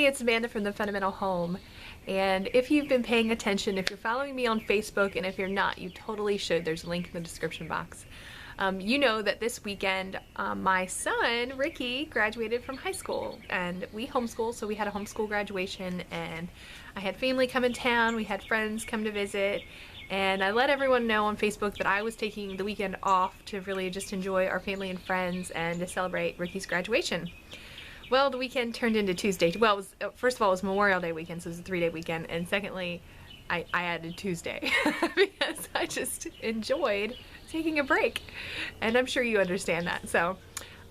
Hey, it's Amanda from The Fundamental Home. And if you've been paying attention, if you're following me on Facebook, and if you're not, you totally should. There's a link in the description box. You know that this weekend, my son, Ricky, graduated from high school. And we homeschool, so we had a homeschool graduation. And I had family come in town. We had friends come to visit. And I let everyone know on Facebook that I was taking the weekend off to really just enjoy our family and friends and to celebrate Ricky's graduation. Well, the weekend turned into Tuesday. Well, first of all, it was Memorial Day weekend, so it was a 3-day weekend. And secondly, I added Tuesday because I just enjoyed taking a break. And I'm sure you understand that. So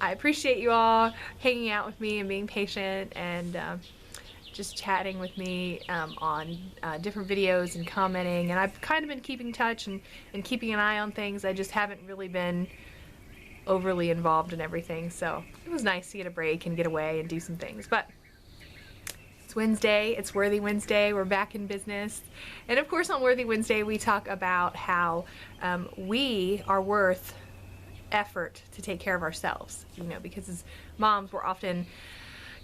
I appreciate you all hanging out with me and being patient and just chatting with me on different videos and commenting. And I've kind of been keeping in touch and keeping an eye on things. I just haven't really been overly involved in everything, so it was nice to get a break and get away and do some things. But it's Wednesday, it's Worthy Wednesday, we're back in business. And of course on Worthy Wednesday we talk about how we are worth effort to take care of ourselves, you know, because as moms we're often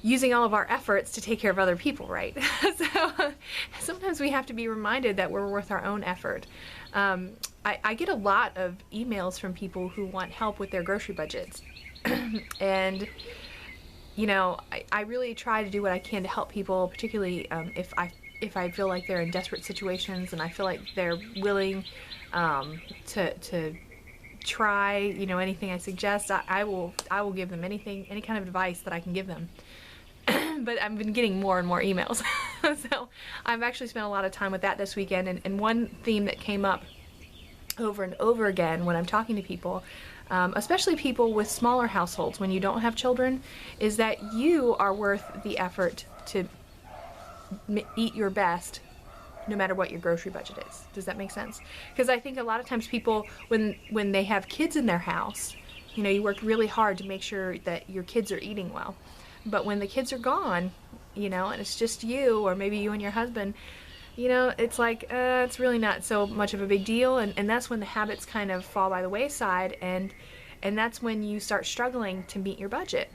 using all of our efforts to take care of other people, right? So sometimes we have to be reminded that we're worth our own effort. I get a lot of emails from people who want help with their grocery budgets. And, you know, I really try to do what I can to help people, particularly if I feel like they're in desperate situations and I feel like they're willing to try, you know, anything I suggest. I will give them any kind of advice that I can give them. But I've been getting more and more emails. So I've actually spent a lot of time with that this weekend. And one theme that came up over and over again when I'm talking to people, especially people with smaller households when you don't have children, is that you are worth the effort to eat your best no matter what your grocery budget is. Does that make sense? Because I think a lot of times people, when they have kids in their house, you know, you work really hard to make sure that your kids are eating well. But when the kids are gone, you know, and it's just you, or maybe you and your husband, you know, it's like, it's really not so much of a big deal. And that's when the habits kind of fall by the wayside. And that's when you start struggling to meet your budget.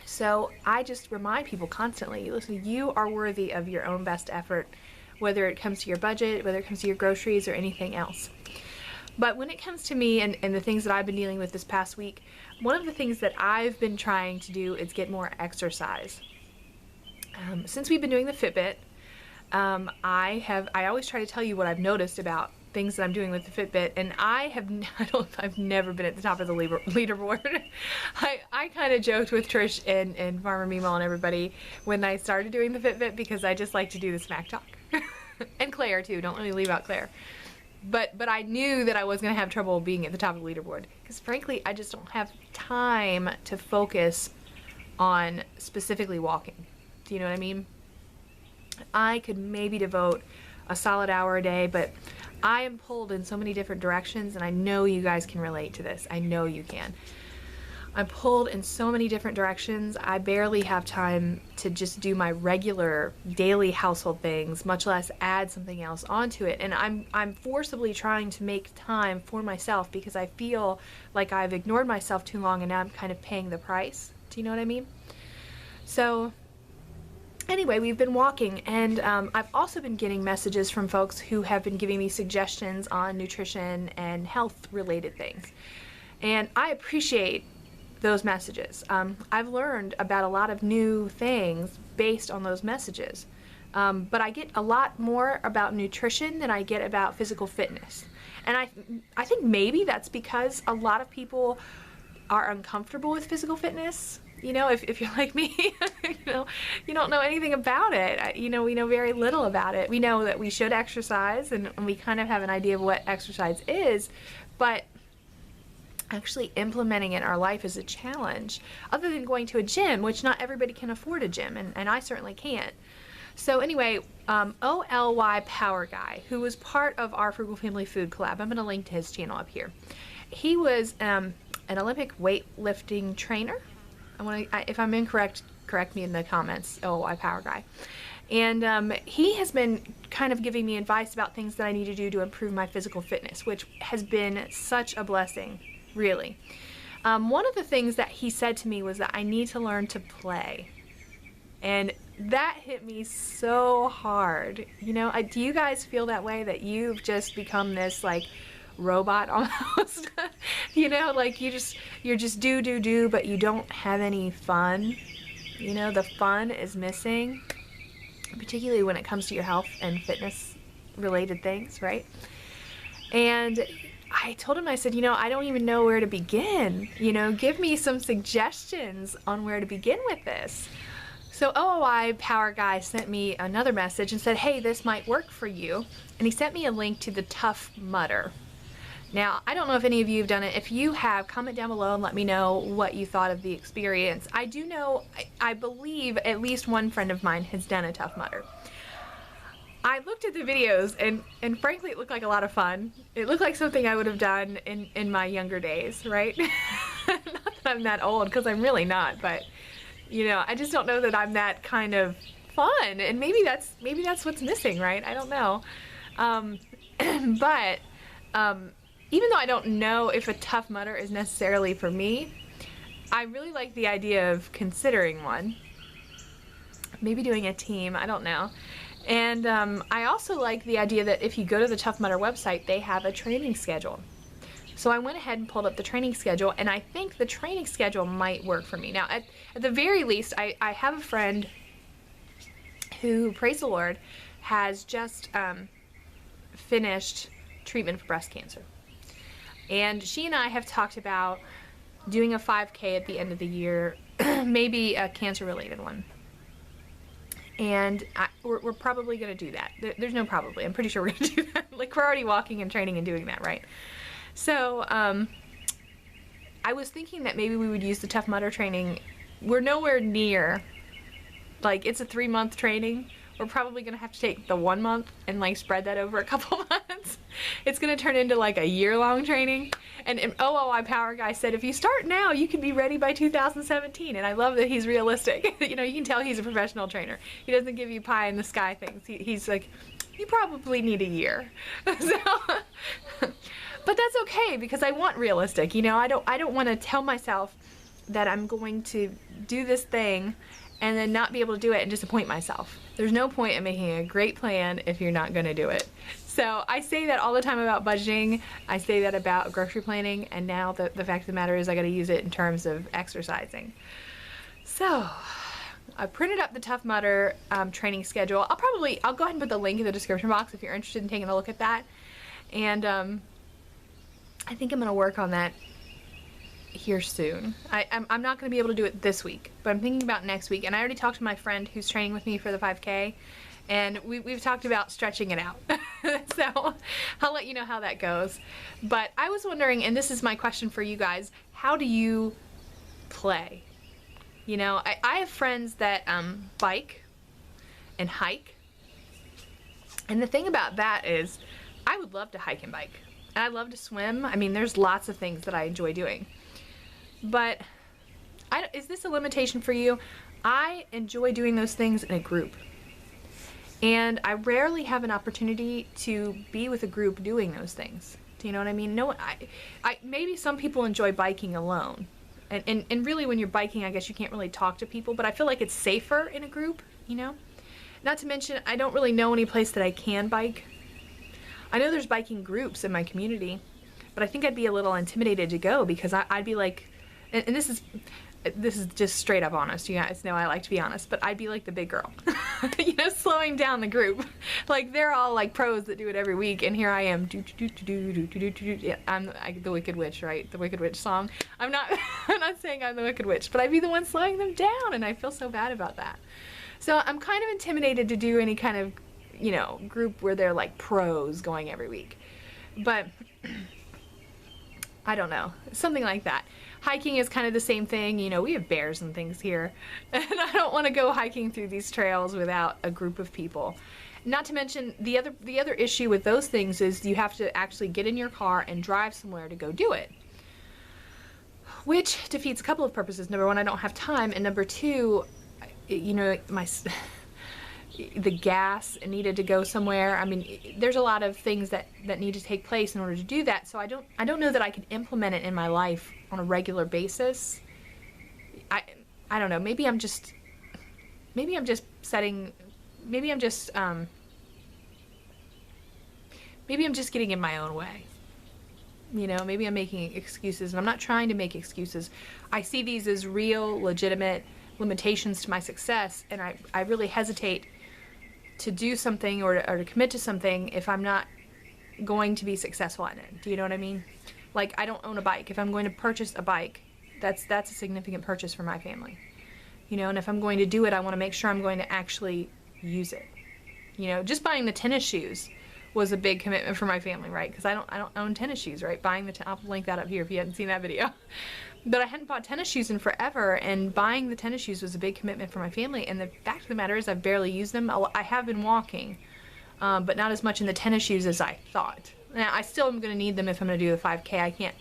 So I just remind people constantly, listen, you are worthy of your own best effort, whether it comes to your budget, whether it comes to your groceries or anything else. But when it comes to me and the things that I've been dealing with this past week, one of the things that I've been trying to do is get more exercise. Since we've been doing the Fitbit, I always try to tell you what I've noticed about things that I'm doing with the Fitbit, and I've never been at the top of the leaderboard. I kind of joked with Trish and Farmer Meemaw and everybody when I started doing the Fitbit, because I just like to do the smack talk. And Claire too, don't let me leave out Claire. But I knew that I was going to have trouble being at the top of the leaderboard, because frankly I just don't have time to focus on specifically walking. Do you know what I mean? I could maybe devote a solid hour a day, but I am pulled in so many different directions, and I know you guys can relate to this. I know you can. I'm pulled in so many different directions. I barely have time to just do my regular daily household things, much less add something else onto it. And I'm forcibly trying to make time for myself because I feel like I've ignored myself too long, and now I'm kind of paying the price. Do you know what I mean? So anyway, we've been walking, and I've also been getting messages from folks who have been giving me suggestions on nutrition and health related things. And I appreciate those messages. I've learned about a lot of new things based on those messages. But I get a lot more about nutrition than I get about physical fitness. And I think maybe that's because a lot of people are uncomfortable with physical fitness. You know, if you're like me, you know, you don't know anything about it. You know, we know very little about it. We know that we should exercise, and we kind of have an idea of what exercise is, but actually implementing it in our life is a challenge, other than going to a gym, which not everybody can afford a gym, and I certainly can't. So anyway, OLY Power Guy, who was part of our Frugal Family Food Collab, I'm going to link to his channel up here. He was an Olympic weightlifting trainer. If I'm incorrect, correct me in the comments, OLY Power Guy. And he has been kind of giving me advice about things that I need to do to improve my physical fitness, which has been such a blessing. Really. One of the things that he said to me was that I need to learn to play. And that hit me so hard. You know, do you guys feel that way, that you've just become this like robot almost? You know, like you're just do, but you don't have any fun. You know, the fun is missing, particularly when it comes to your health and fitness related things, right? And I told him, I said, you know, I don't even know where to begin. You know, give me some suggestions on where to begin with this. So OOI Power Guy sent me another message and said, hey, this might work for you. And he sent me a link to the Tough Mudder. Now, I don't know if any of you have done it. If you have, comment down below and let me know what you thought of the experience. I do know, I believe at least one friend of mine has done a Tough Mudder. I looked at the videos and frankly it looked like a lot of fun. It looked like something I would have done in my younger days, right? Not that I'm that old, because I'm really not, but you know, I just don't know that I'm that kind of fun, and maybe that's what's missing, right? I don't know. But even though I don't know if a Tough Mudder is necessarily for me, I really like the idea of considering one. Maybe doing a team, I don't know. And I also like the idea that if you go to the Tough Mudder website, they have a training schedule. So I went ahead and pulled up the training schedule, and I think the training schedule might work for me. Now, at the very least, I have a friend who, praise the Lord, has just finished treatment for breast cancer. And she and I have talked about doing a 5K at the end of the year, maybe a cancer-related one. And we're probably going to do that. There's no probably. I'm pretty sure we're going to do that. Like, we're already walking and training and doing that, right? So, I was thinking that maybe we would use the Tough Mudder training. We're nowhere near, like, it's a 3-month training. We're probably going to have to take the 1 month and, like, spread that over a couple months. It's going to turn into, like, a year-long training. And OOI Power Guy said, if you start now, you can be ready by 2017. And I love that he's realistic. You know, you can tell he's a professional trainer. He doesn't give you pie in the sky things. He's like, you probably need a year. So, but that's okay, because I want realistic. You know, I don't want to tell myself that I'm going to do this thing and then not be able to do it and disappoint myself. There's no point in making a great plan if you're not going to do it. So I say that all the time about budgeting. I say that about grocery planning, and now the fact of the matter is I got to use it in terms of exercising. So I printed up the Tough Mudder training schedule. I'll go ahead and put the link in the description box if you're interested in taking a look at that. And I think I'm going to work on that here soon. I'm not going to be able to do it this week, but I'm thinking about next week. And I already talked to my friend who's training with me for the 5K, and we've talked about stretching it out. So I'll let you know how that goes. But I was wondering, and this is my question for you guys, how do you play? You know, I have friends that bike and hike, and the thing about that is I would love to hike and bike, and I love to swim. I mean, there's lots of things that I enjoy doing. But is this a limitation for you? I enjoy doing those things in a group. And I rarely have an opportunity to be with a group doing those things. Do you know what I mean? No, maybe some people enjoy biking alone. And really when you're biking, I guess you can't really talk to people, but I feel like it's safer in a group, you know? Not to mention, I don't really know any place that I can bike. I know there's biking groups in my community, but I think I'd be a little intimidated to go, because I'd be like, and this is just straight up honest. You guys know I like to be honest, but I'd be like the big girl, you know, slowing down the group. Like, they're all like pros that do it every week, and here I am, yeah, I'm the Wicked Witch, right? The Wicked Witch song. I'm not saying I'm the Wicked Witch, but I'd be the one slowing them down, and I feel so bad about that. So I'm kind of intimidated to do any kind of, you know, group where they're like pros going every week. But I don't know, something like that. Hiking is kind of the same thing. You know, we have bears and things here, and I don't want to go hiking through these trails without a group of people. Not to mention, the other issue with those things is you have to actually get in your car and drive somewhere to go do it, which defeats a couple of purposes. Number one, I don't have time, and number two, you know, the gas needed to go somewhere. I mean, there's a lot of things that need to take place in order to do that. So I don't know that I could implement it in my life on a regular basis. I don't know. Maybe I'm just maybe I'm just getting in my own way. You know, maybe I'm making excuses, and I'm not trying to make excuses. I see these as real, legitimate limitations to my success, and I really hesitate to do something or to commit to something if I'm not going to be successful at it. Do you know what I mean? Like, I don't own a bike. If I'm going to purchase a bike, that's a significant purchase for my family. You know, and if I'm going to do it, I want to make sure I'm going to actually use it. You know, just buying the tennis shoes was a big commitment for my family, right? Because I don't own tennis shoes, right? I'll link that up here if you hadn't seen that video. But I hadn't bought tennis shoes in forever, and buying the tennis shoes was a big commitment for my family. And the fact of the matter is, I've barely used them. I have been walking, but not as much in the tennis shoes as I thought. Now, I still am going to need them if I'm going to do the 5K. I can't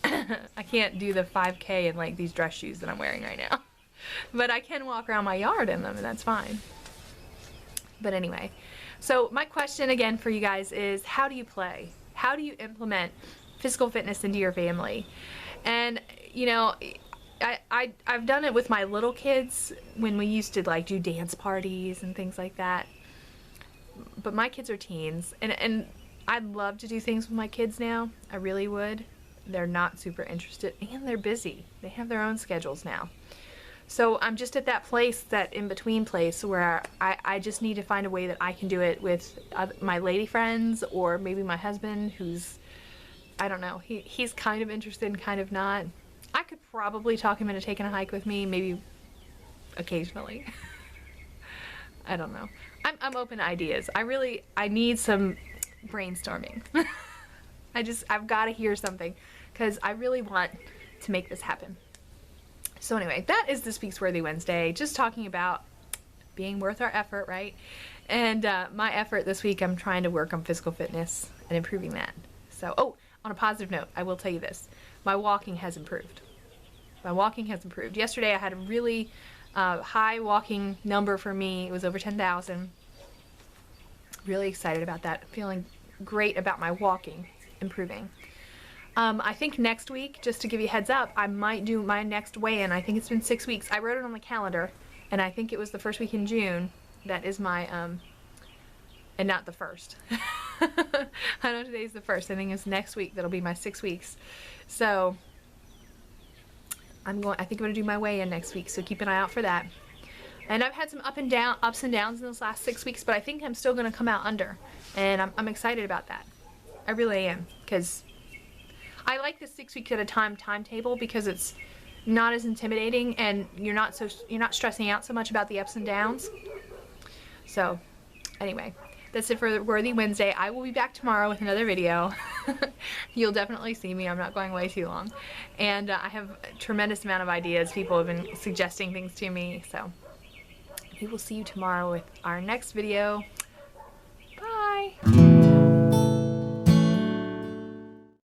I can't do the 5K in like these dress shoes that I'm wearing right now. But I can walk around my yard in them, and that's fine. But anyway, so my question again for you guys is, how do you play? How do you implement physical fitness into your family? And you know, I've done it with my little kids when we used to like do dance parties and things like that. But my kids are teens, and I'd love to do things with my kids now. I really would. They're not super interested, and they're busy. They have their own schedules now. So I'm just at that place, that in-between place, where I just need to find a way that I can do it with my lady friends, or maybe my husband, who's, I don't know, he's kind of interested and kind of not. I could probably talk him into taking a hike with me, maybe occasionally. I don't know. I'm open to ideas. I need some brainstorming. I've got to hear something, because I really want to make this happen. So anyway, that is the Speaks Worthy Wednesday, just talking about being worth our effort, right? And my effort this week, I'm trying to work on physical fitness and improving that. So, oh, on a positive note, I will tell you this. My walking has improved. My walking has improved. Yesterday I had a really high walking number for me. It was over 10,000. Really excited about that. Feeling great about my walking improving. I think next week, just to give you a heads up, I might do my next weigh-in. I think it's been 6 weeks. I wrote it on the calendar, and I think it was the first week in June. That is my, and not the first. I know today's the first. I think it's next week that'll be my 6 weeks. So, I think I'm going to do my weigh-in next week, so keep an eye out for that. And I've had some ups and downs in those last 6 weeks, but I think I'm still going to come out under. And I'm excited about that. I really am, because I like the 6 weeks at a time timetable, because it's not as intimidating, and you're not stressing out so much about the ups and downs. So anyway, that's it for Worthy Wednesday. I will be back tomorrow with another video. You'll definitely see me. I'm not going way too long. And I have a tremendous amount of ideas. People have been suggesting things to me. So we will see you tomorrow with our next video.